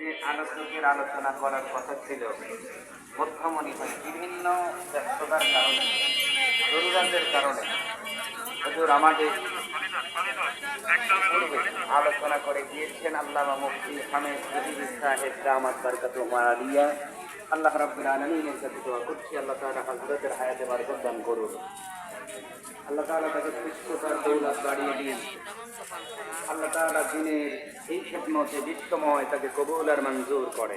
যে আলোচকের আলোচনা করার কথা ছিল, মধ্যমণি হয় বিভিন্ন ব্যস্ততার কারণে, জরুরাতের কারণে হুজুর আমাদের পূর্বে আলোচনা করে গিয়েছেন আল্লামা মুফতি হামিদ জহির সাহেব দামাত বারকাতুহুল আলিয়া। আল্লাহ রাব্বুল আলামিনের কাছে দোয়া করছি, আল্লাহ তাআলা হযরতের হায়াতে বরকত দান করুন, আল্লাহ তাআলা তাকে সুস্থতার দৌলত বাড়িয়ে দিন, আল্লাহ তাআলা দিনের এই খেদমতে বিশ্বময় তাকে কবুল আর মঞ্জুর করে।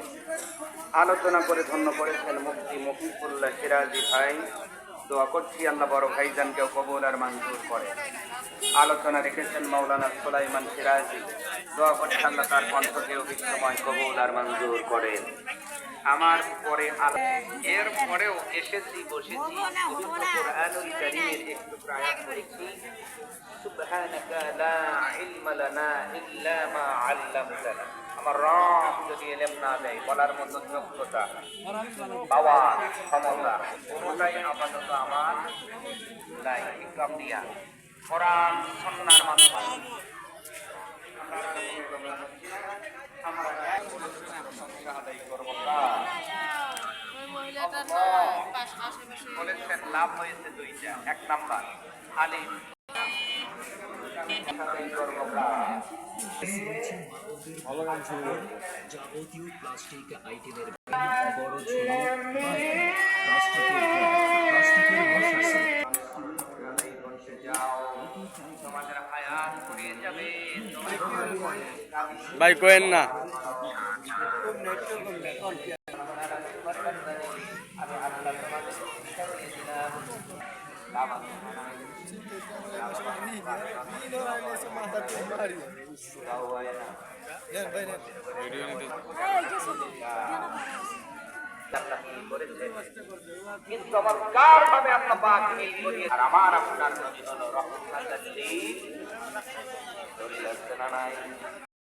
আলোচনা করে ধন্য করেছেন মুফতি মফিজুল্লাহ সিরাজি ভাই, দোয়া করছি আল্লাহ বড় ভাইজানকেও কবুল আর মঞ্জুর করে। আলোচনা রেখেছেন মাওলানা সুলাইমান সিরাজি, দোয়া করছি আল্লাহ তার কণ্ঠকেও বিশ্বময় কবুল আর মঞ্জুর করে। আমার পরে এর পরেও এসেছি বসেছি পবিত্র কুরআনুল কারীমের একটু আয়াত পড়েছি, সুবহানাকা লা ইলমা লানা ইল্লা মা আল্লামতানা। আমার রব যদি ইলম না দেয়, বলার মতো যোগ্যতা পাওয়া ক্ষমতা কোনটাই আপাতত আমার নাই। ইকরাম দিয়া কোরআন সুন্নাহর মাধ্যমে আমরা আদায় করব। বলেছেন লাভ হয়েছে দুইটা, এক নাম্বার আলিম যাবতীয় প্লাস্টিক আইটেমের বড় ছোট ভাই কোয়েন না চমৎকার ভাবে আল্লাহ পাক মিল করিয়ে, আর আমার আপনার নবী হলো রহমতুল্লাহ লিল আলামিন।